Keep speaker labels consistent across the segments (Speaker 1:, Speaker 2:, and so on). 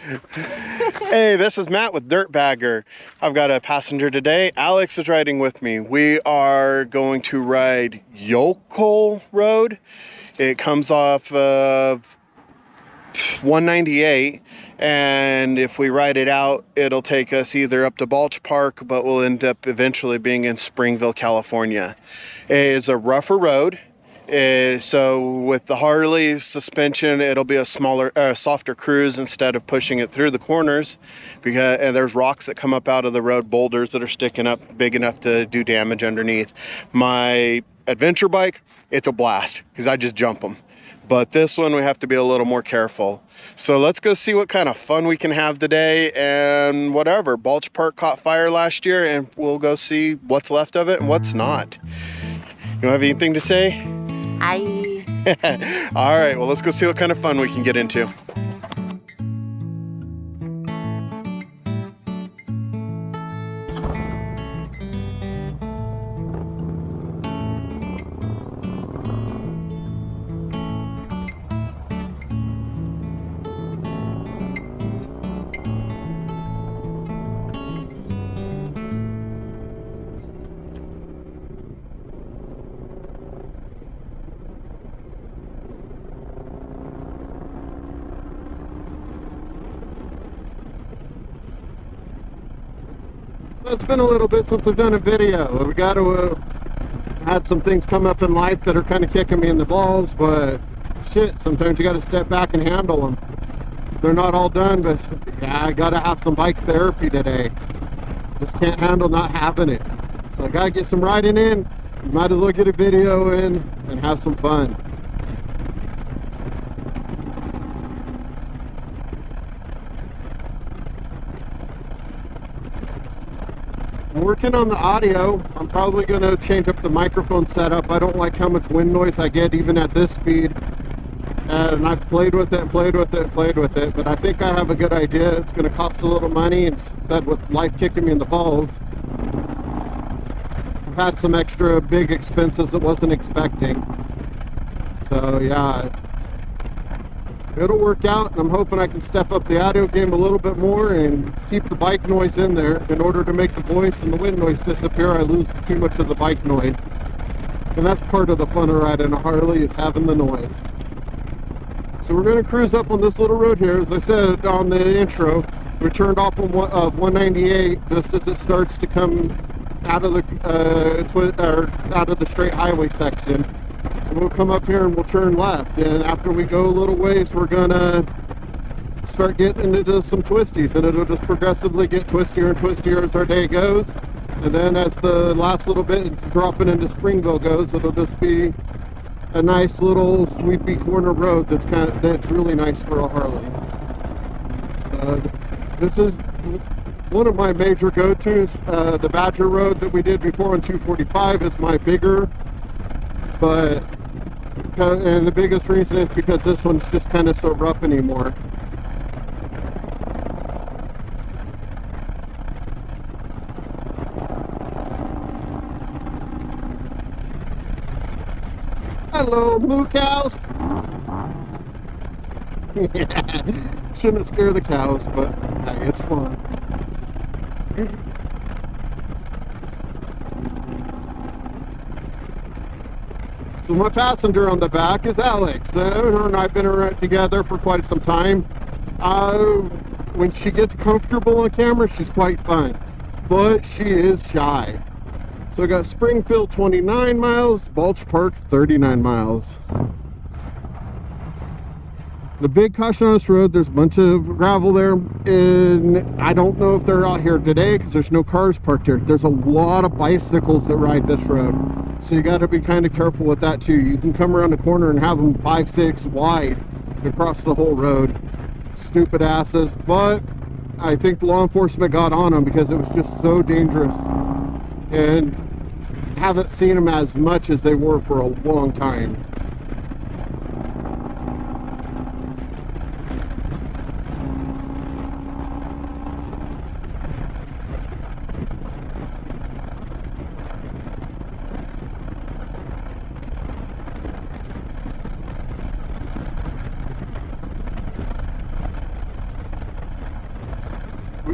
Speaker 1: Hey, this is Matt with Dirtbagger. I've got a passenger today. Alex is riding with me. We are going to ride Yokohl Road. It comes off of 198, and if we ride it out, it'll take us either up to Balch Park, but we'll end up eventually being in Springville, California. It is a rougher road. So with the Harley suspension, it'll be a smaller, softer cruise instead of pushing it through the corners, because and there's rocks that come up out of the road, boulders that are sticking up big enough to do damage underneath. My adventure bike, it's a blast because I just jump them. But this one, we have to be a little more careful. So let's go see what kind of fun we can have today. And whatever, Balch Park caught fire last year, and we'll go see what's left of it and what's not. You have anything to say?
Speaker 2: Hi.
Speaker 1: All right, well, let's go see what kind of fun we can get into. So it's been a little bit since I've done a video. We got to had some things come up in life that are kind of kicking me in the balls, but shit, sometimes you got to step back and handle them. They're not all done, but yeah, I got to have some bike therapy today. Just can't handle not having it. So I got to get some riding in. Might as well get a video in and have some fun. I'm working on the audio. I'm probably going to change up the microphone setup. I don't like how much wind noise I get even at this speed. And I've played with it, but I think I have a good idea. It's going to cost a little money, instead with life kicking me in the balls. I've had some extra big expenses that wasn't expecting. So yeah, it'll work out, and I'm hoping I can step up the audio game a little bit more and keep the bike noise in there. In order to make the voice and the wind noise disappear, I lose too much of the bike noise. And that's part of the fun of riding a Harley, is having the noise. So we're going to cruise up on this little road here. As I said on the intro, we turned off on 198 just as it starts to come out of the straight highway section. And we'll come up here and we'll turn left, and after we go a little ways, we're gonna start getting into some twisties, and it'll just progressively get twistier and twistier as our day goes. And then as the last little bit dropping into Springville goes, it'll just be a nice little sweepy corner road that's really nice for a Harley. So this is one of my major go-tos. The Badger Road that we did before on 245 is my bigger, and the biggest reason is because this one's just kind of so rough anymore. Hello, moo cows. Shouldn't scare the cows, but hey, it's fun. So my passenger on the back is Alex. Her and I have been together for quite some time. When she gets comfortable on camera, she's quite fun, but she is shy. So I got Springfield 29 miles, Balch Park 39 miles. The big caution on this road, there's a bunch of gravel there, and I don't know if they're out here today because there's no cars parked here. There's a lot of bicycles that ride this road, so you got to be kind of careful with that too. You can come around the corner and have them 5-6 wide across the whole road. Stupid asses, but I think the law enforcement got on them because it was just so dangerous, and haven't seen them as much as they were for a long time.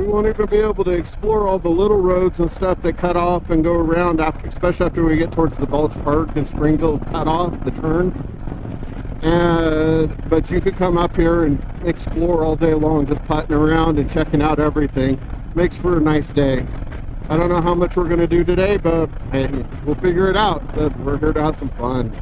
Speaker 1: won't even be able to explore all the little roads and stuff that cut off and go around, after, especially after we get towards the Bulge Park and Springville cut off, the turn. But you could come up here and explore all day long, just putting around and checking out everything. Makes for a nice day. I don't know how much we're going to do today, but hey, we'll figure it out. So we're here to have some fun.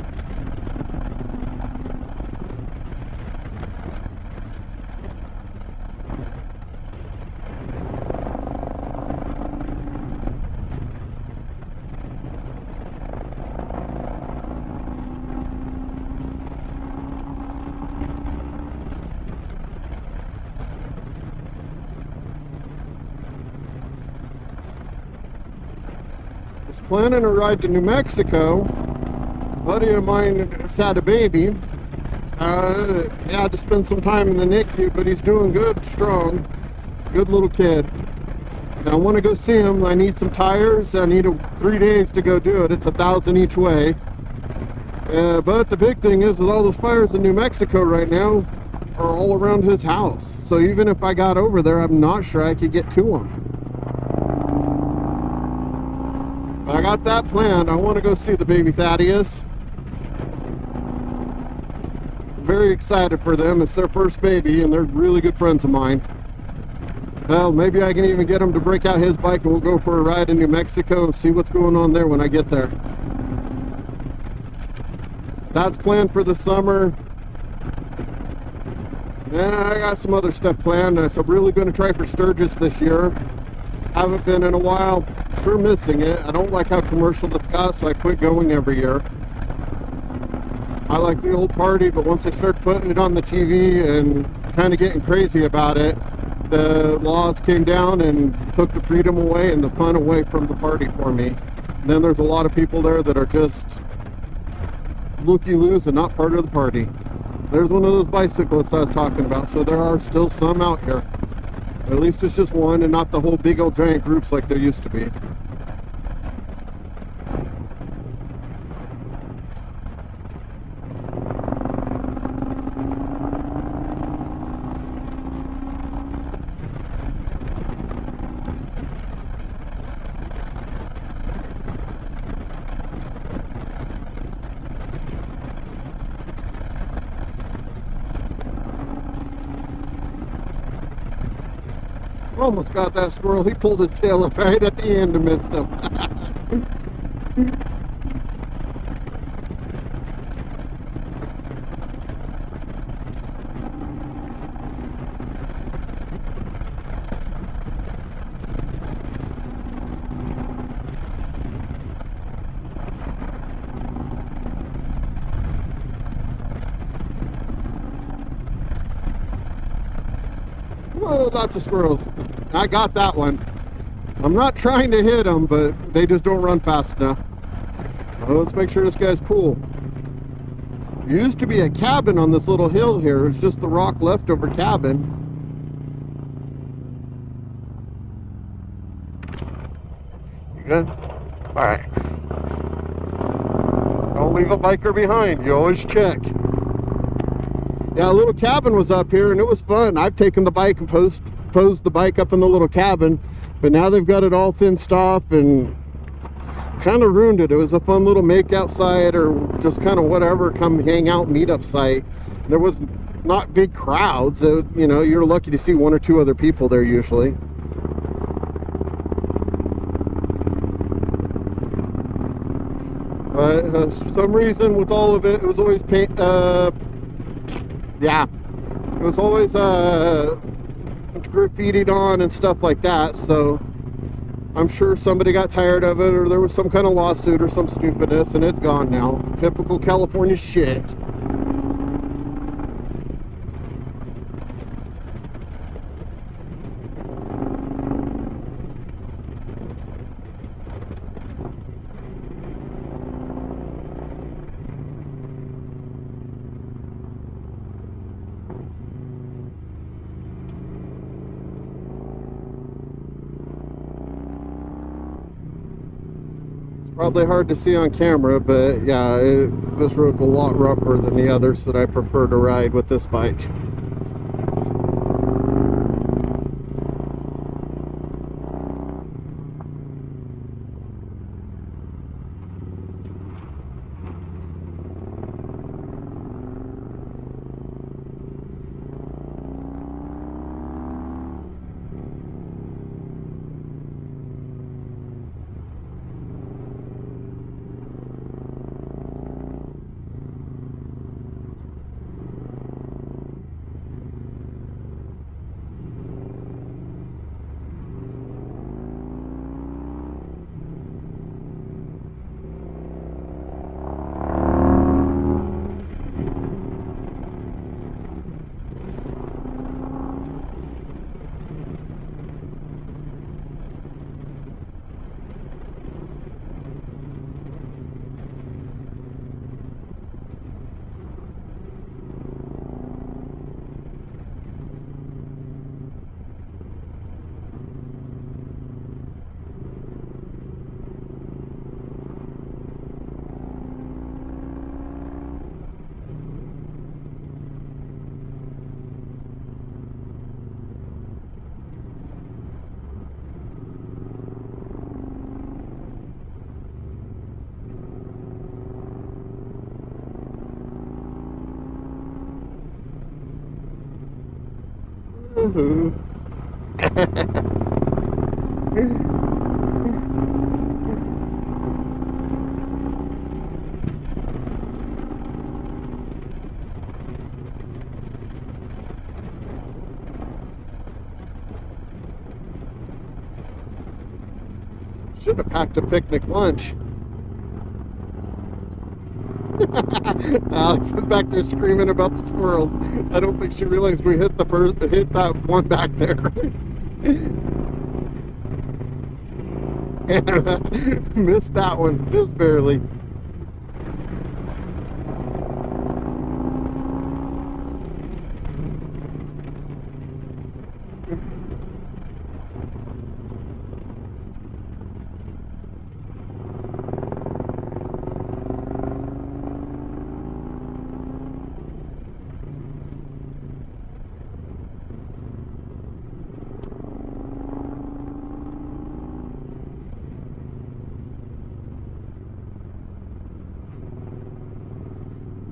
Speaker 1: Planning a ride to New Mexico. A buddy of mine just had a baby. He had to spend some time in the NICU, but he's doing good, strong, good little kid. And I want to go see him. I need some tires. I need 3 days to go do it. It's $1,000 each way. But the big thing is all those fires in New Mexico right now are all around his house. So even if I got over there, I'm not sure I could get to him. I got that planned. I want to go see the baby Thaddeus. I'm very excited for them. It's their first baby, and they're really good friends of mine. Well, maybe I can even get him to break out his bike and we'll go for a ride in New Mexico and see what's going on there when I get there. That's planned for the summer. And I got some other stuff planned. So I'm really going to try for Sturgis this year. Haven't been in a while. Sure missing it. I don't like how commercial it's got, so I quit going every year. I like the old party, but once they start putting it on the TV and kind of getting crazy about it, the laws came down and took the freedom away and the fun away from the party for me. And then there's a lot of people there that are just looky-loos and not part of the party. There's one of those bicyclists I was talking about, so there are still some out here. At least it's just one and not the whole big old giant groups like there used to be. Almost got that squirrel. He pulled his tail up right at the end and missed him. Whoa, lots of squirrels. I got that one. I'm not trying to hit them, but they just don't run fast enough. Well, let's make sure this guy's cool. There used to be a cabin on this little hill here. It's just the rock leftover cabin. You good? Alright. Don't leave a biker behind. You always check. Yeah, a little cabin was up here and it was fun. I've taken the bike and posed the bike up in the little cabin, but now they've got it all fenced off and kind of ruined it. It was a fun little make out site or just kind of whatever, come hang out meetup site. There was not big crowds. You know, you're lucky to see one or two other people there usually. But for some reason with all of it, it was always yeah, it was always graffitied on and stuff like that, so I'm sure somebody got tired of it or there was some kind of lawsuit or some stupidness and it's gone now. Typical California shit. Probably hard to see on camera, but yeah, this road's a lot rougher than the others that I prefer to ride with this bike. Should have packed a picnic lunch. Alex is back there screaming about the squirrels. I don't think she realized we hit that one back there. Missed that one just barely.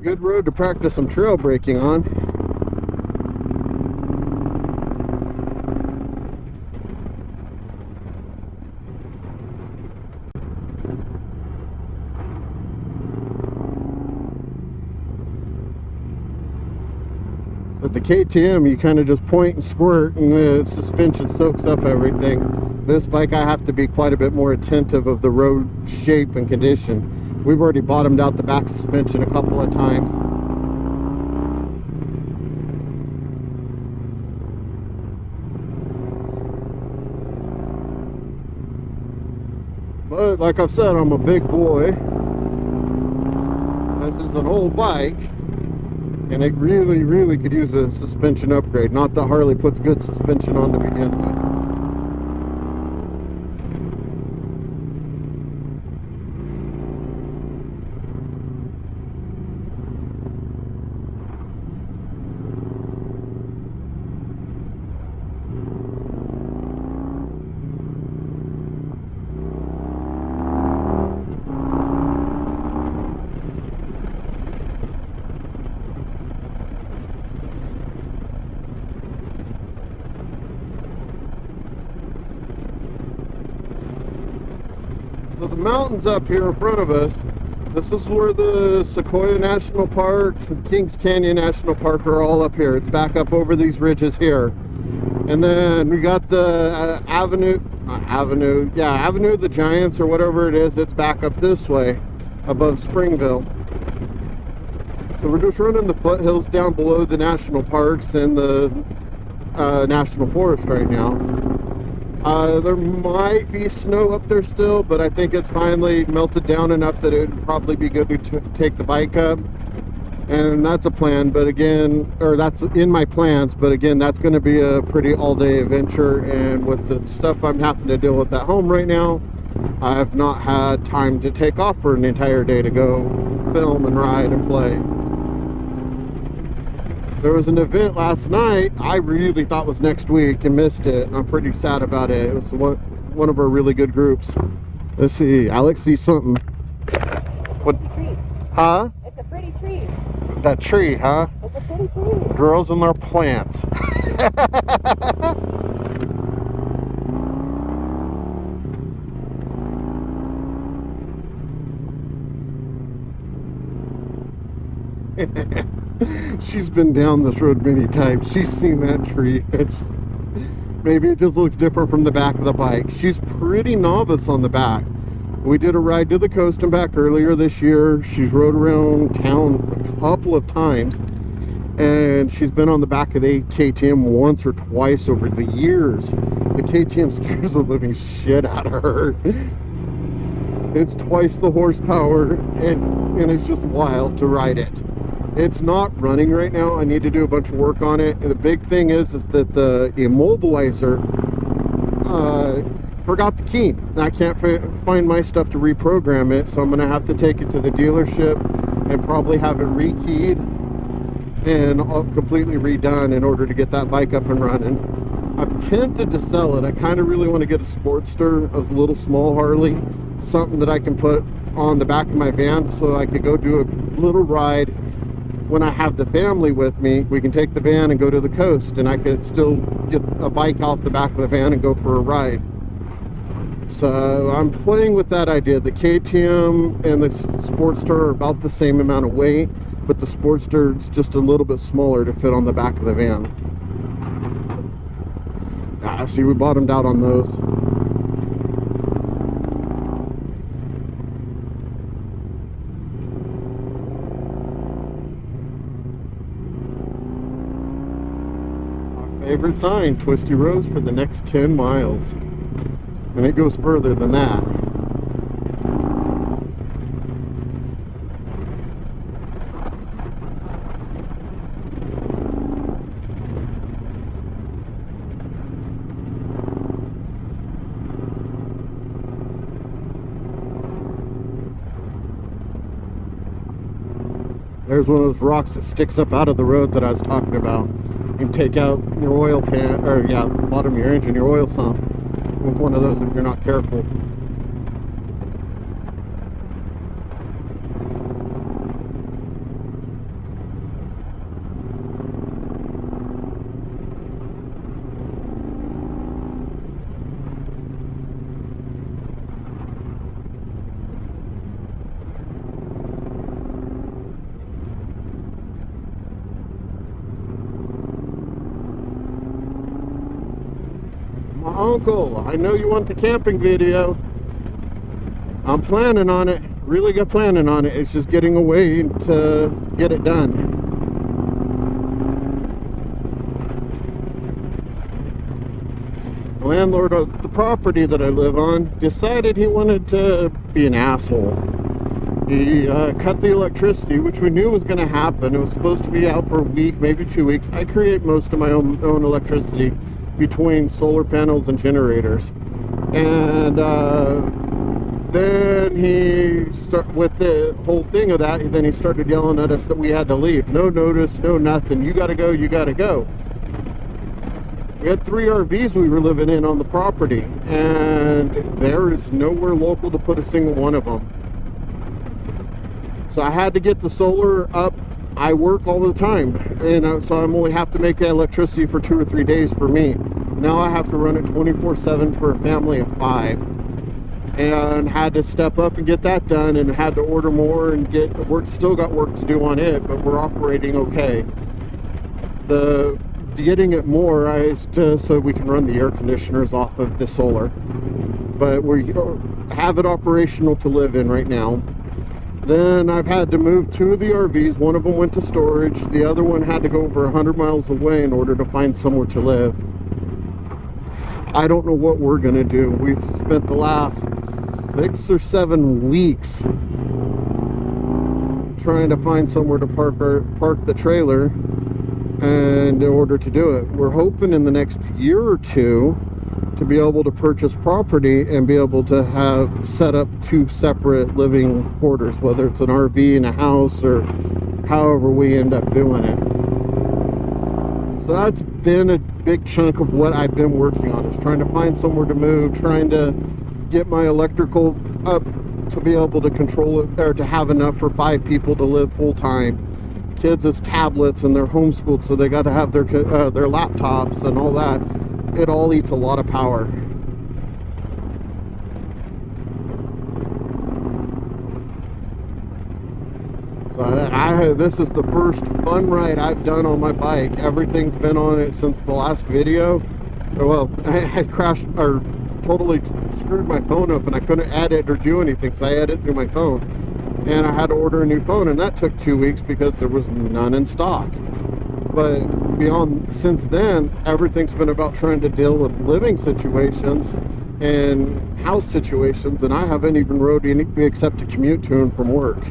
Speaker 1: Good road to practice some trail braking on. So the KTM, you kind of just point and squirt and the suspension soaks up everything. This bike, I have to be quite a bit more attentive of the road shape and condition. We've already bottomed out the back suspension a couple of times. But like I've said, I'm a big boy. This is an old bike, and it really could use a suspension upgrade. Not that Harley puts good suspension on to begin with. So the mountains up here in front of us, this is where the Sequoia National Park, the Kings Canyon National Park are all up here. It's back up over these ridges here. And then we got the Avenue of the Giants or whatever it is. It's back up this way above Springville. So we're just running the foothills down below the national parks and the national forest right now. There might be snow up there still, but I think it's finally melted down enough that it would probably be good to take the bike up. And that's a plan, but again, or that's in my plans, but again, that's going to be a pretty all-day adventure. And with the stuff I'm having to deal with at home right now, I've not had time to take off for an entire day to go film and ride and play. There was an event last night I really thought was next week and missed it, and I'm pretty sad about it. It was one of our really good groups. Let's see, Alex sees something. What? Huh?
Speaker 2: It's a pretty tree.
Speaker 1: That tree, huh?
Speaker 2: It's a pretty tree.
Speaker 1: Girls and their plants. She's been down this road many times. She's seen that tree. Maybe it just looks different from the back of the bike. She's pretty novice on the back. We did a ride to the coast and back earlier this year. She's rode around town a couple of times, and she's been on the back of the KTM once or twice over the years. The KTM scares the living shit out of her. It's twice the horsepower, and it's just wild to ride it. It's not running right now. I need to do a bunch of work on it. And the big thing is that the immobilizer forgot the key. I can't find my stuff to reprogram it, so I'm going to have to take it to the dealership and probably have it rekeyed and completely redone in order to get that bike up and running. I'm tempted to sell it. I kind of really want to get a Sportster, a little small Harley, something that I can put on the back of my van so I could go do a little ride when I have the family with me, we can take the van and go to the coast, and I could still get a bike off the back of the van and go for a ride. So I'm playing with that idea. The KTM and the Sportster are about the same amount of weight, but the Sportster is just a little bit smaller to fit on the back of the van. See, we bottomed out on those. Favorite sign, Twisty Rose for the next 10 miles. And it goes further than that. There's one of those rocks that sticks up out of the road that I was talking about. You can take out your oil pan, or yeah, the bottom of your engine, your oil sump, with one of those if you're not careful. My uncle, I know you want the camping video. I'm planning on it, really good planning on it. It's just getting a way to get it done. The landlord of the property that I live on decided he wanted to be an asshole. He cut the electricity, which we knew was going to happen. It was supposed to be out for a week, maybe 2 weeks. I create most of my own electricity between solar panels and generators. And then he with the whole thing of that, then he started yelling at us that we had to leave. No notice, no nothing. You gotta go, you gotta go. We had 3 RVs we were living in on the property, and there is nowhere local to put a single one of them. So I had to get the solar up. I work all the time, and so I'm only have to make electricity for 2 or 3 days for me. Now I have to run it 24/7 for a family of 5, and had to step up and get that done, and had to order more and get work. Still got work to do on it, but we're operating okay. The getting it more is so we can run the air conditioners off of the solar, but we have it operational to live in right now. Then I've had to move 2 of the RVs. One of them went to storage. The other one had to go over 100 miles away in order to find somewhere to live. I don't know what we're going to do. We've spent the last 6 or 7 weeks trying to find somewhere to park the trailer, and in order to do it, we're hoping in the next year or 2 to be able to purchase property and be able to have set up 2 separate living quarters, whether it's an RV and a house or however we end up doing it. So that's been a big chunk of what I've been working on, is trying to find somewhere to move, trying to get my electrical up to be able to control it, or to have enough for 5 people to live full time. Kids as tablets, and they're homeschooled, so they got to have their laptops and all that. It all eats a lot of power. So this is the first fun ride I've done on my bike. Everything's been on it since the last video. Well, I crashed or totally screwed my phone up, and I couldn't edit or do anything because I edit through my phone. And I had to order a new phone, and that took 2 weeks because there was none in stock. But since then, everything's been about trying to deal with living situations and house situations, and I haven't even rode any except to commute to and from work.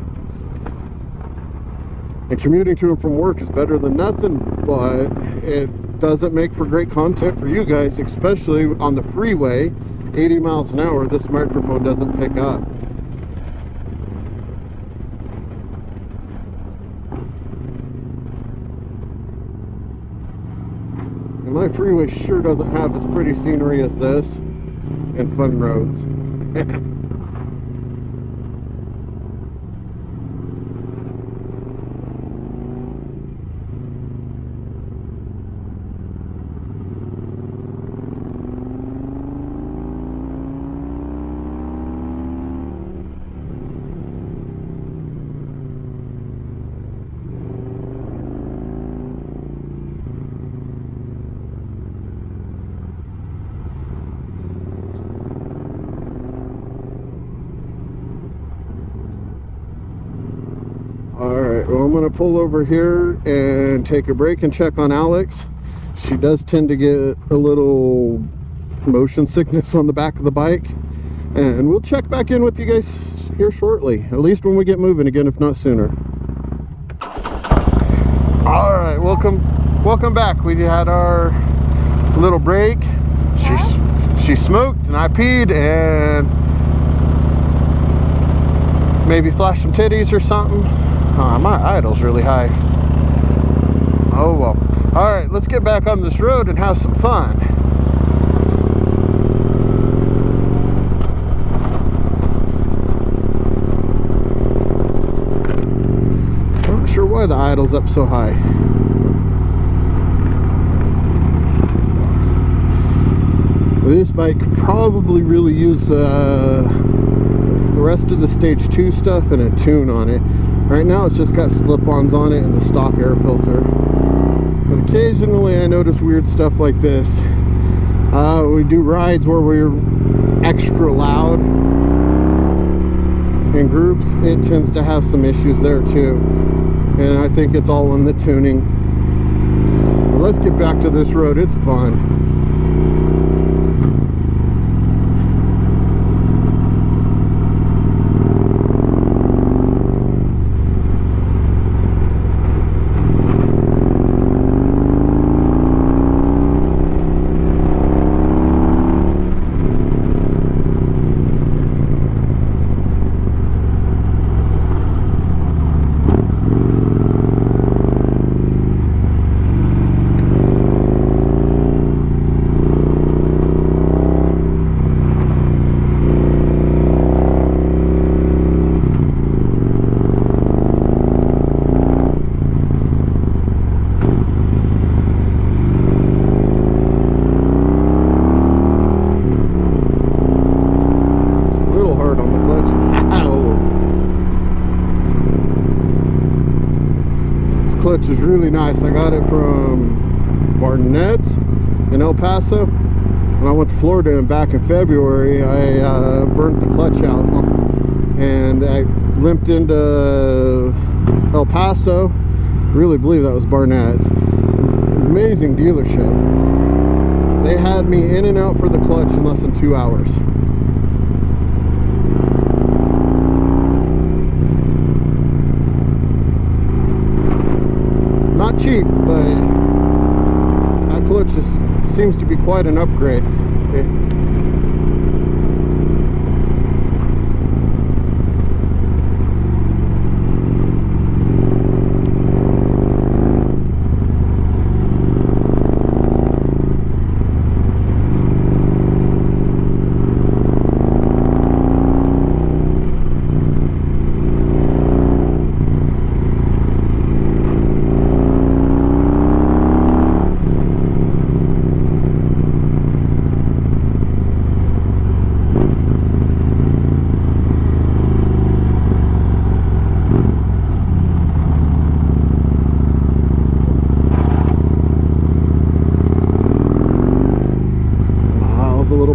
Speaker 1: And commuting to and from work is better than nothing, but it doesn't make for great content for you guys, especially on the freeway. 80 miles an hour, this microphone doesn't pick up. My freeway sure doesn't have as pretty scenery as this, and fun roads. going to pull over here and take a break and check on Alex. She does tend to get a little motion sickness on the back of the bike, and we'll check back in with you guys here shortly, at least when we get moving again, if not sooner. All right, welcome back. We had our little break. She smoked and I peed and maybe flashed some titties or something. My idle's really high. Oh well. All right, let's get back on this road and have some fun. I'm not sure why the idle's up so high. This bike could probably really use the rest of the stage 2 stuff and a tune on it. Right now it's just got slip-ons on it and the stock air filter. But occasionally I notice weird stuff like this. We do rides where we're extra loud in groups. It tends to have some issues there too. And I think it's all in the tuning. But let's get back to this road. It's fun. Clutch is really nice. I got it from Barnett's in El Paso. When I went to Florida and back in February, I burnt the clutch out and I limped into El Paso. Really believe that was Barnett's. Amazing dealership. They had me in and out for the clutch in less than 2 hours. Not cheap, but that clutch seems to be quite an upgrade.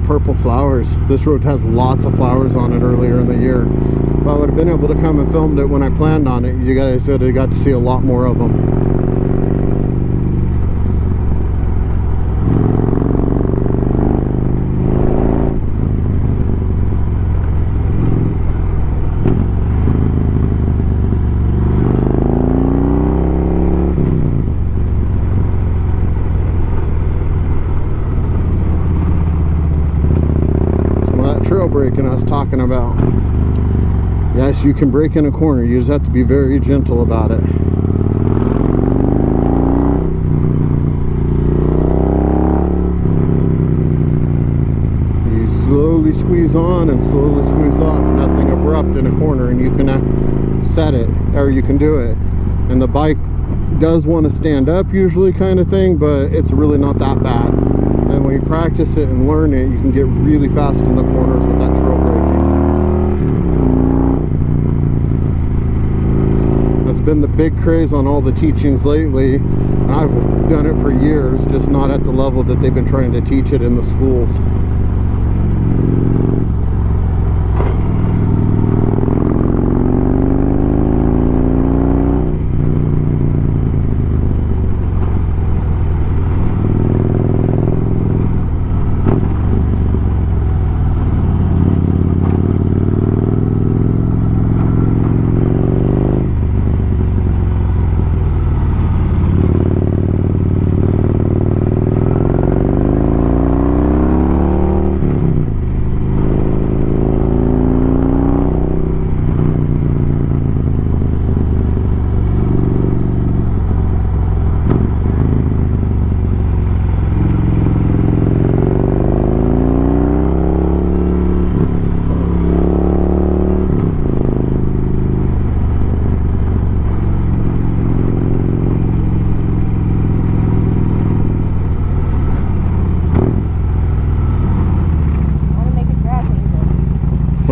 Speaker 1: Purple flowers. This road has lots of flowers on it earlier in the year. If I would have been able to come and filmed it when I planned on it, you guys would have got to see a lot more of them. Braking I was talking about. Yes, you can brake in a corner. You just have to be very gentle about it. You slowly squeeze on and slowly squeeze off. Nothing abrupt in a corner, and you can set it, or you can do it. And the bike does want to stand up usually, kind of thing, but it's really not that bad. And when you practice it and learn it, you can get really fast in the corners with that trail braking. That's been the big craze on all the teachings lately. And I've done it for years, just not at the level that they've been trying to teach it in the schools.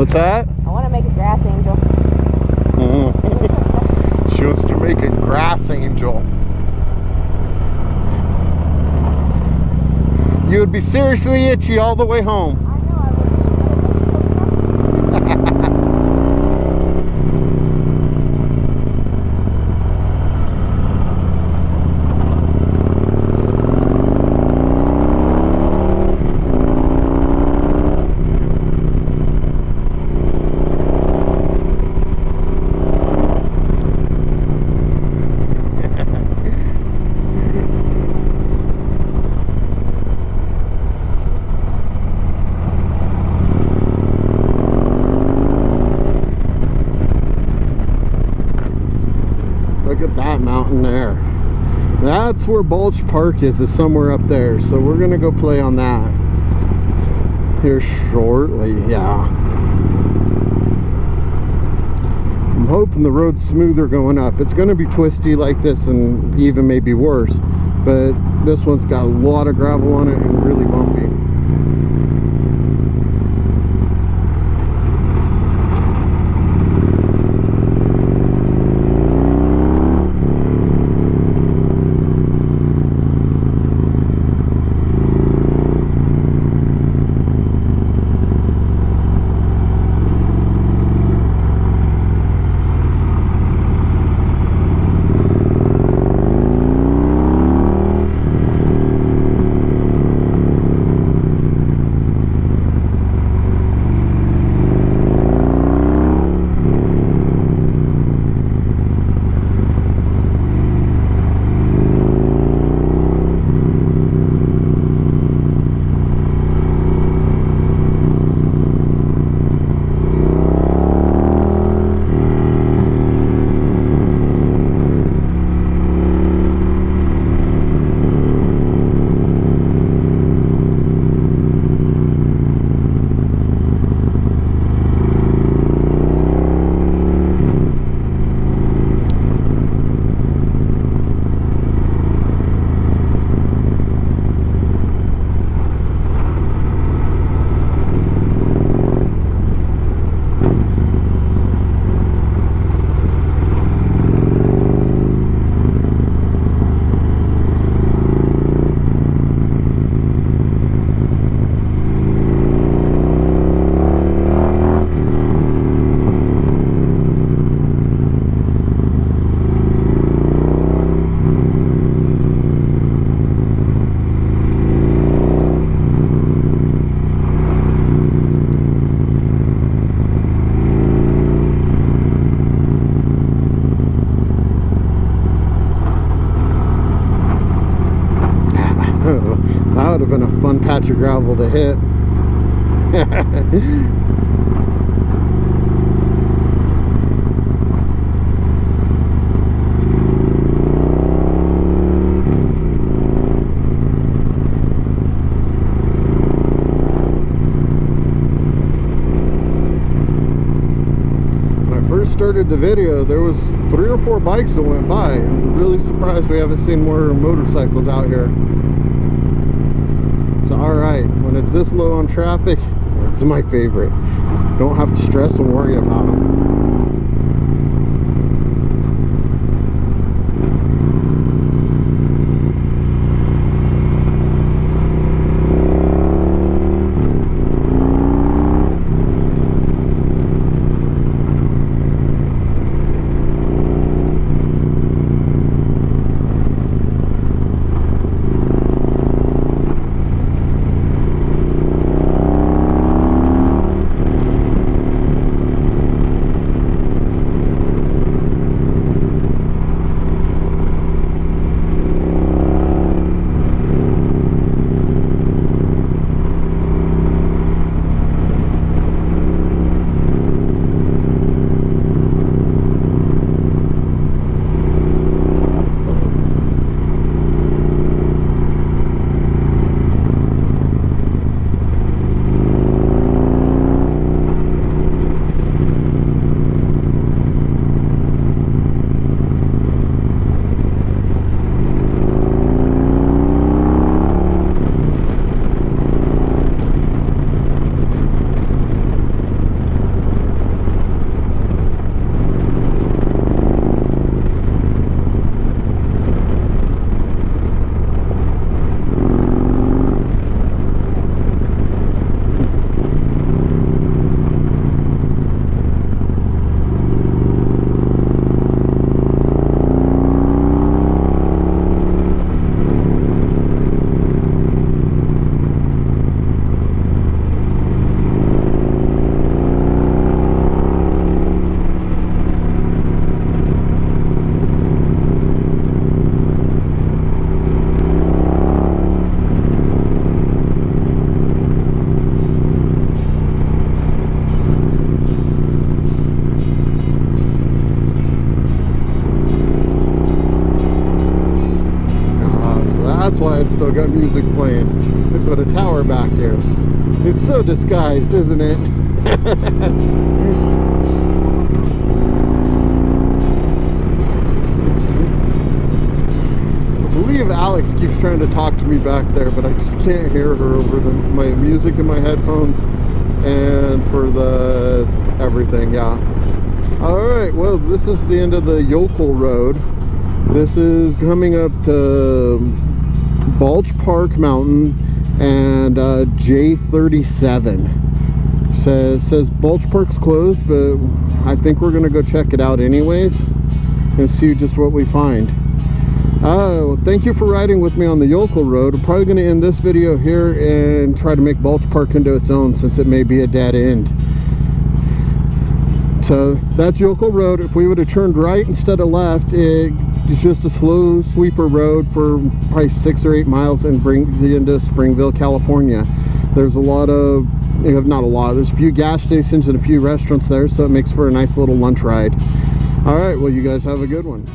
Speaker 1: What's that?
Speaker 2: I want to make a grass angel.
Speaker 1: She wants to make a grass angel. You would be seriously itchy all the way home.
Speaker 2: I know, I would.
Speaker 1: Look at that mountain there. That's where Bulge Park is somewhere up there. So we're gonna go play on that here shortly. Yeah. I'm hoping the road's smoother going up. It's gonna be twisty like this and even maybe worse. But this one's got a lot of gravel on it and really bumpy. That would have been a fun patch of gravel to hit. When I first started the video, there was 3 or 4 bikes that went by. I'm really surprised we haven't seen more motorcycles out here. It's alright. When it's this low on traffic, it's my favorite. Don't have to stress and worry about them. They put a tower back here. It's so disguised, isn't it? I believe Alex keeps trying to talk to me back there, but I just can't hear her over my music in my headphones and for the everything. Yeah. All right, well, this is the end of the Yokohl Road. This is coming up to Balch Park Mountain and J37. Says Balch Park's closed, but I think we're gonna go check it out anyways and see just what we find. Well, thank you for riding with me on the Yokohl Road. I'm probably gonna end this video here and try to make Balch Park into its own, since it may be a dead end. So that's Yokohl Road. If we would have turned right instead of left, it's just a slow sweeper road for probably 6 or 8 miles and brings you into Springville, California. There's a lot of, not a lot, there's a few gas stations and a few restaurants there, so it makes for a nice little lunch ride. All right, well, you guys have a good one.